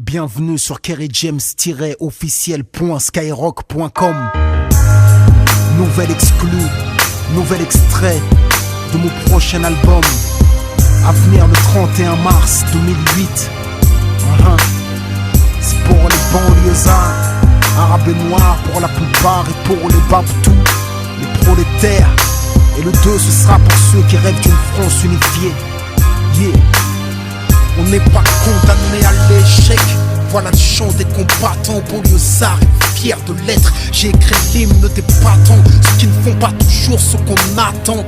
Bienvenue sur kerryjames-officiel.skyrock.com. Nouvel exclu, nouvel extrait de mon prochain album à venir le 31 mars 2008. C'est pour les banlieusards, arabes et noirs pour la plupart, et pour les babtous, les prolétaires. Et le 2 ce sera pour ceux qui rêvent d'une France unifiée. Yeah. On n'est pas condamné à l'échec. Voilà le chant des combattants banlieusards et fiers de l'être. J'ai écrit l'hymne des battants, ceux qui ne font pas toujours ce qu'on attend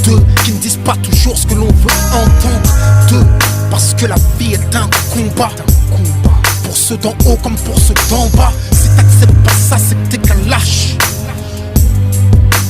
d'eux, qui ne disent pas toujours ce que l'on veut entendre d'eux. Parce que la vie est un combat, pour ceux d'en haut comme pour ceux d'en bas. Si t'acceptes pas ça, c'est que t'es qu'un lâche.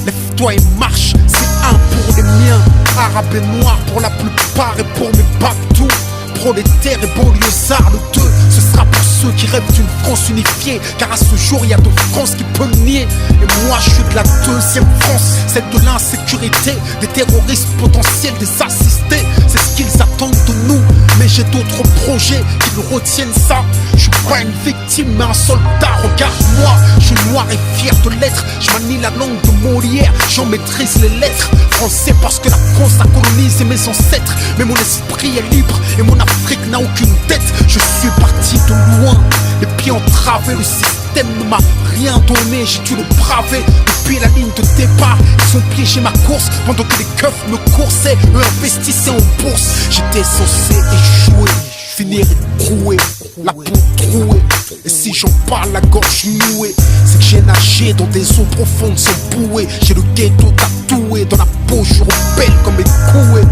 Lève-toi et marche, c'est un pour les miens, arabes et noirs pour la plupart, et pour mes babtous, prolétaires et banlieusards. Le 2, ce sera pour ceux qui rêvent d'une France unifiée, car à ce jour il y a de France qui peut le nier. Et moi je suis de la deuxième France, celle de l'insécurité, des terroristes potentiels, des assistés. C'est ce qu'ils attendent de nous, mais j'ai d'autres projets qui nous retiennent ça. Je suis pas une victime mais un soldat, regarde-moi. Je suis noir et fier de l'être, je manie la langue de Molière, j'en maîtrise les lettres. Français parce que la France a colonisé mes ancêtres, mais mon esprit est libre et mon Afrique n'a aucune dette. Je suis parti de loin, les pieds entravés, le système ne m'a rien donné, j'ai dû le braver. Depuis la ligne de départ, ils ont piégé ma course pendant que les keufs me coursaient, eux investissaient en bourse. J'étais censé échouer, finir écroué, la peau trouée. Et si j'en parle la gorge nouée, c'est que j'ai nagé dans des eaux profondes sans bouée. J'ai le ghetto tatoué dans la peau, je rebelle comme mes couets.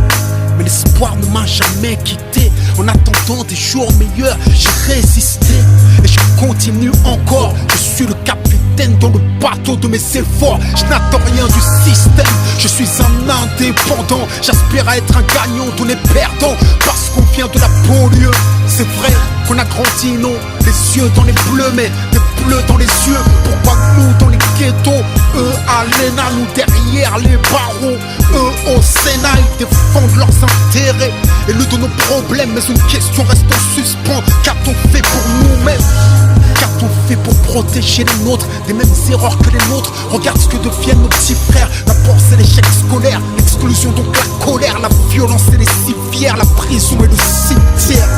Mais l'espoir ne m'a jamais quitté. En attendant des jours meilleurs, j'ai résisté. Et je continue encore. Je suis le capitaine dans le bateau de mes efforts. Je n'attends rien du système. Je suis un indépendant. J'aspire à être un gagnant, tous les perdants. Parce qu'on vient de la banlieue. C'est vrai qu'on a grandi, non, les yeux dans les bleus, mais des bleus dans les yeux. Pourquoi nous dans les ghettos, eux à l'ENA, nous derrière les barreaux, eux au Sénat, ils défendent leurs intérêts et le de nos problèmes. Mais une question reste en suspens, qu'a-t-on fait pour nous-mêmes? Qu'a-t-on fait pour protéger les nôtres des mêmes erreurs que les nôtres? Regarde ce que deviennent nos petits frères. La force c'est l'échec scolaire, l'exclusion donc la colère, la violence et les civières, la prison et le cimetière.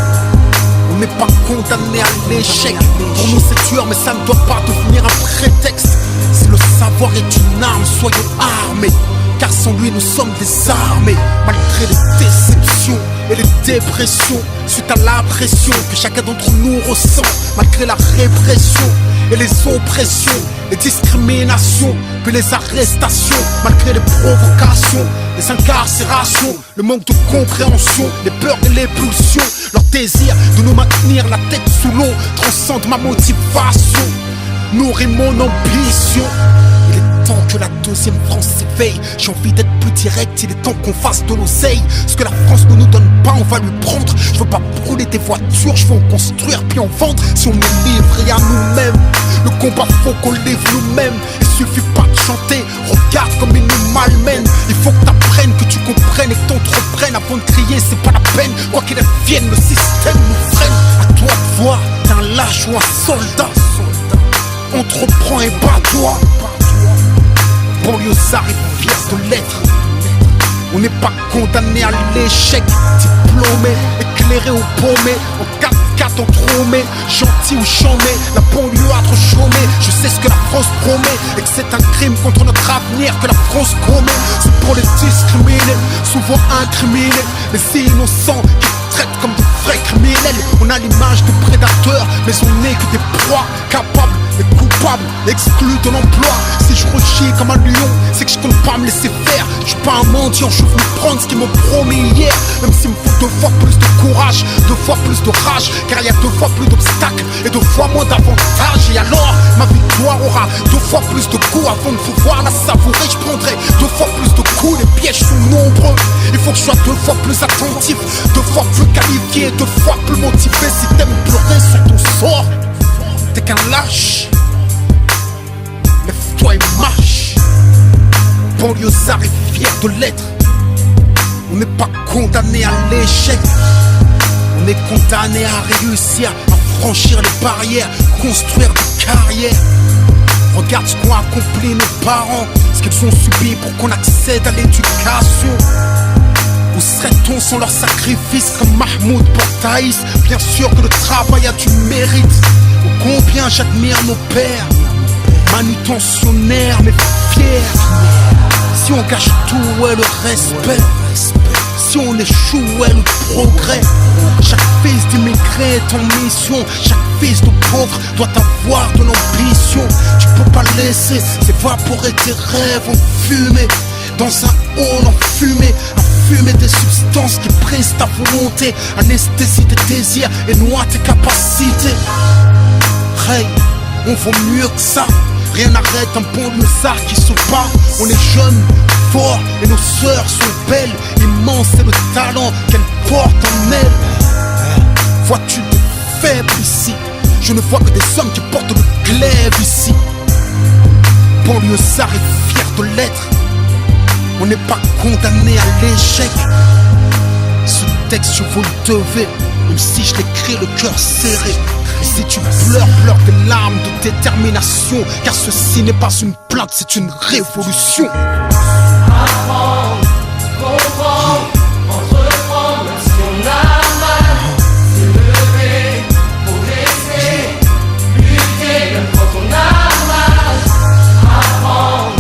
On n'est pas condamné à l'échec. Pour nous c'est dur mais ça ne doit pas devenir un prétexte. Si le savoir est une arme, soyons armés, car sans lui nous sommes désarmés. Malgré les déceptions et les dépressions, suite à la pression que chacun d'entre nous ressent, malgré la répression et les oppressions, les discriminations, puis les arrestations, malgré les provocations, les incarcérations, le manque de compréhension, les peurs et les pulsions, leur désir de nous maintenir la tête sous l'eau transcende ma motivation, nourrit mon ambition. Il est temps que la deuxième France s'éveille. J'ai envie d'être plus direct, il est temps qu'on fasse de l'oseille. Ce que la France ne nous donne pas, on va lui prendre. Je veux pas brûler des voitures, je veux en construire puis en vendre. Si on est livré à nous-mêmes, le combat faut qu'on livre nous-mêmes. Il suffit pas de chanter, regarde comme ils nous malmènent. Il faut que t'apprennes, que tu comprennes et que t'entreprennes. Avant de crier, c'est pas la peine. Quoi qu'il advienne, le système nous freine. À toi de voir, t'es un lâche ou un soldat. Entreprends et bats-toi. Banlieusard et fier de l'être. On n'est pas condamné à l'échec. Diplômé, éclairé ou paumé, en 4x4 entrômé, gentil ou chômé, la banlieue a trop chômé. Je sais ce que la France promet et que c'est un crime contre notre avenir que la France commet. C'est pour les discriminés, souvent incriminés, les innocents qui traitent comme de vrais criminels. On a l'image de prédateurs, mais on n'est que des proies capables et coupables, exclus de l'emploi. Si je rechie comme un lion, c'est que je compte pas me laisser faire. Je suis pas un mendiant, je veux prendre ce qu'ils m'ont promis hier. Même s'il me faut 2 fois plus de courage, 2 fois plus de rage, car il y a 2 fois plus d'obstacles et 2 fois moins d'avantages. Et alors, ma victoire aura 2 fois plus de coups. Avant de pouvoir la savourer, je prendrai 2 fois plus de coups. Les pièges sont nombreux, il faut que je sois 2 fois plus attentif, 2 fois plus qualifié, 2 fois plus motivé. Si t'aimes pleurer sur ton sort, t'es qu'un lâche. Lève-toi et marche. Banlieusard et fier de l'être. On n'est pas condamné à l'échec. On est condamné à réussir, à franchir les barrières, construire des carrières. Regarde ce qu'ont accompli nos parents, ce qu'ils ont subi pour qu'on accède à l'éducation. Où serait-on sans leur sacrifice comme Mahmoud pour Thaïs? Bien sûr que le travail a du mérite. Oh, combien j'admire nos pères, manutentionnaires mais fiers. Si on gâche tout, ouais, le respect. Si on échoue, ouais, le progrès. Chaque fils d'immigré est en mission. Chaque fils de pauvre doit avoir de l'ambition. Tu peux pas laisser s'évaporer tes rêves en fumée. Dans un hall enfumé, infumer des substances qui brisent ta volonté, anesthésie tes désirs et noie tes capacités. Hey, on vaut mieux que ça. Rien n'arrête un bon lézard qui se bat. On est jeunes, forts et nos sœurs sont belles. Immense est le talent qu'elles portent en elles. Vois-tu des faibles ici? Je ne vois que des hommes qui portent le glaive ici. Banlieusard est fier de l'être. On n'est pas condamné à l'échec. Ce texte je vous le devais, même si je l'écris le cœur serré. Et si tu pleures, pleure des larmes de détermination, car ceci n'est pas une plainte, c'est une révolution. Apprendre, comprendre, entreprendre, même si on a mal. Se lever, progresser, lutter, même quand on a mal. Apprendre,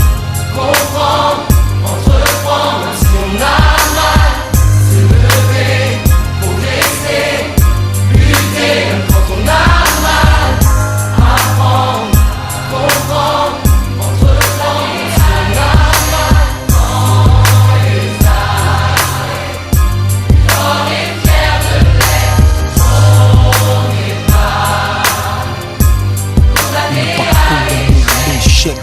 comprendre, entreprendre, même si on a mal. Se lever, progresser, lutter, même quand on a mal. Apprendre, comprendre, entreprendre, même si on a mal. On est fiers de l'être, on n'est pas condamné à l'échec.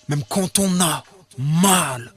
Même quand on a mal.